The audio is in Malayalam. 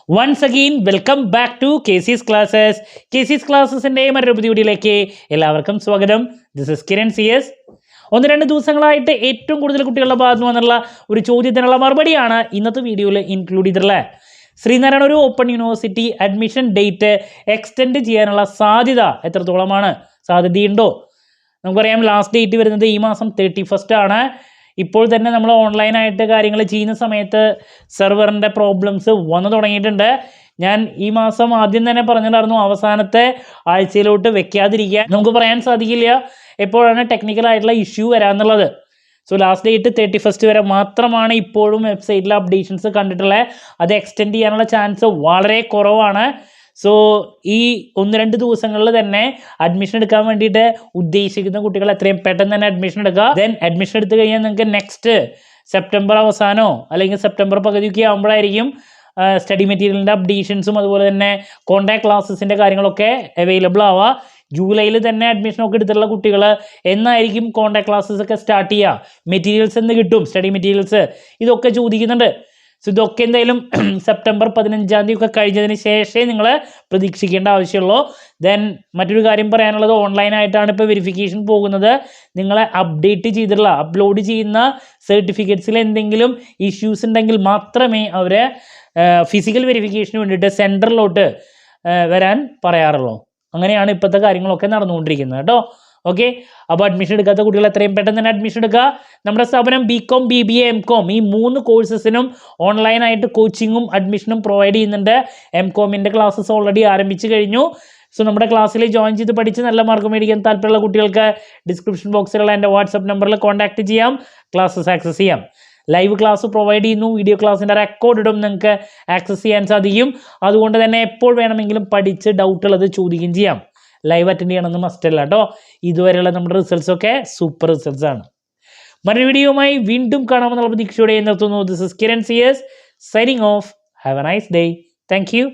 Once again welcome back to KC's classes. KC's ക്ലാസ്സസിൻ്റെ മറ്റൊരു പുതിയ വീഡിയോയിലേക്ക് എല്ലാവർക്കും സ്വാഗതം. This is Kiran CS. 1-2 ദിവസങ്ങളായിട്ട് ഏറ്റവും കൂടുതൽ കുട്ടികളുടെ ഭാഗത്ത് വന്നുള്ള ഒരു ചോദ്യത്തിനുള്ള മറുപടിയാണ് ഇന്നത്തെ വീഡിയോയിൽ ഇൻക്ലൂഡ് ചെയ്തിട്ടുള്ളത്. ശ്രീനാരായണ ഒരു open university admission date extend ചെയ്യാനുള്ള സാധ്യത എത്രത്തോളമാണ്? സാധ്യതയുണ്ടോ? നമുക്കറിയാം ലാസ്റ്റ് ഡേറ്റ് വരുന്നത് ഈ മാസം 31 ആണ്. ഇപ്പോൾ തന്നെ നമ്മൾ ഓൺലൈനായിട്ട് കാര്യങ്ങൾ ചെയ്യുന്ന സമയത്ത് സെർവറിൻ്റെ പ്രോബ്ലംസ് വന്നു തുടങ്ങിയിട്ടുണ്ട്. ഞാൻ ഈ മാസം ആദ്യം തന്നെ പറഞ്ഞിട്ടുണ്ടായിരുന്നു അവസാനത്തെ ആഴ്ചയിലോട്ട് വെക്കാതിരിക്കാൻ. നമുക്ക് പറയാൻ സാധിക്കില്ല എപ്പോഴാണ് ടെക്നിക്കലായിട്ടുള്ള ഇഷ്യൂ വരാമെന്നുള്ളത്. സോ ലാസ്റ്റ് ഡേറ്റ് 31 വരെ മാത്രമാണ് ഇപ്പോഴും വെബ്സൈറ്റിലെ അപ്ഡേഷൻസ് കണ്ടിട്ടുള്ളത്. അത് എക്സ്റ്റെൻഡ് ചെയ്യാനുള്ള ചാൻസ് വളരെ കുറവാണ്. സോ ഈ 1-2 ദിവസങ്ങളിൽ തന്നെ അഡ്മിഷൻ എടുക്കാൻ വേണ്ടിയിട്ട് ഉദ്ദേശിക്കുന്ന കുട്ടികൾ എത്രയും പെട്ടെന്ന് തന്നെ അഡ്മിഷൻ എടുക്കുക. ദെൻ അഡ്മിഷൻ എടുത്തു കഴിഞ്ഞാൽ നിങ്ങൾക്ക് നെക്സ്റ്റ് സെപ്റ്റംബർ അവസാനമോ അല്ലെങ്കിൽ സെപ്റ്റംബർ പകുതിയൊക്കെ ആകുമ്പോഴായിരിക്കും സ്റ്റഡി മെറ്റീരിയലിൻ്റെ അപ്ഡേഷൻസും അതുപോലെ തന്നെ കോൺടാക്ട് ക്ലാസ്സസിൻ്റെ കാര്യങ്ങളൊക്കെ അവൈലബിൾ ആവുക. ജൂലൈയിൽ തന്നെ അഡ്മിഷനൊക്കെ എടുത്തിട്ടുള്ള കുട്ടികൾ എന്നായിരിക്കും കോൺടാക്ട് ക്ലാസ്സസ് ഒക്കെ സ്റ്റാർട്ട് ചെയ്യുക, മെറ്റീരിയൽസ് എന്ന് കിട്ടും, സ്റ്റഡി മെറ്റീരിയൽസ്, ഇതൊക്കെ ചോദിക്കുന്നുണ്ട്. സോ ഇതൊക്കെ എന്തായാലും സെപ്റ്റംബർ 15 ഒക്കെ കഴിഞ്ഞതിന് ശേഷമേ നിങ്ങൾ പ്രതീക്ഷിക്കേണ്ട ആവശ്യമുള്ളൂ. ദെൻ മറ്റൊരു കാര്യം പറയാനുള്ളത്, ഓൺലൈനായിട്ടാണ് ഇപ്പോൾ വെരിഫിക്കേഷൻ പോകുന്നത്. നിങ്ങളെ അപ്ലോഡ് ചെയ്യുന്ന സർട്ടിഫിക്കറ്റ്സിൽ എന്തെങ്കിലും ഇഷ്യൂസ് ഉണ്ടെങ്കിൽ മാത്രമേ അവർ ഫിസിക്കൽ വെരിഫിക്കേഷന് വേണ്ടിയിട്ട് സെൻറ്ററിലോട്ട് വരാൻ പറയാറുള്ളൂ. അങ്ങനെയാണ് ഇപ്പോഴത്തെ കാര്യങ്ങളൊക്കെ നടന്നുകൊണ്ടിരിക്കുന്നത് കേട്ടോ. ഓക്കെ, അപ്പോൾ അഡ്മിഷൻ എടുക്കാത്ത കുട്ടികൾ എത്രയും പെട്ടെന്ന് തന്നെ അഡ്മിഷൻ എടുക്കുക. നമ്മുടെ സ്ഥാപനം BCom BBA MCom ഈ 3 കോഴ്സസിനും ഓൺലൈനായിട്ട് കോച്ചിങ്ങും അഡ്മിഷനും പ്രൊവൈഡ് ചെയ്യുന്നുണ്ട്. MComൻ്റെ ക്ലാസ്സസ് ഓൾറെഡി ആരംഭിച്ചു കഴിഞ്ഞു. സോ നമ്മുടെ ക്ലാസ്സിൽ ജോയിൻ ചെയ്ത് പഠിച്ച് നല്ല മാർക്ക് മേടിക്കാൻ താല്പര്യമുള്ള കുട്ടികൾക്ക് ഡിസ്ക്രിപ്ഷൻ ബോക്സിലുള്ള എൻ്റെ വാട്സപ്പ് നമ്പറിൽ കോൺടാക്റ്റ് ചെയ്യാം, ക്ലാസ്സസ് ആക്സസ് ചെയ്യാം. ലൈവ് ക്ലാസ് പ്രൊവൈഡ് ചെയ്യുന്നു, വീഡിയോ ക്ലാസ്സിൻ്റെ റെക്കോർഡ് ഇടും, നിങ്ങൾക്ക് ആക്സസ് ചെയ്യാൻ സാധിക്കും. അതുകൊണ്ട് തന്നെ എപ്പോൾ വേണമെങ്കിലും പഠിച്ച് ഡൗട്ടുള്ളത് ചോദിക്കുകയും ചെയ്യാം. ലൈവ് അറ്റൻഡ് ചെയ്യണമെന്ന് മസ്റ്റ് അല്ല കേട്ടോ. ഇതുവരെയുള്ള നമ്മുടെ റിസൾട്ട്സൊക്കെ സൂപ്പർ റിസൾട്ട്സ് ആണ്. മറ്റൊരു വീഡിയോയുമായി വീണ്ടും കാണാമെന്നുള്ള പ്രതീക്ഷയോടെ നിർത്തുന്നു. This is Kiran CS signing off. Have a nice day. Thank U.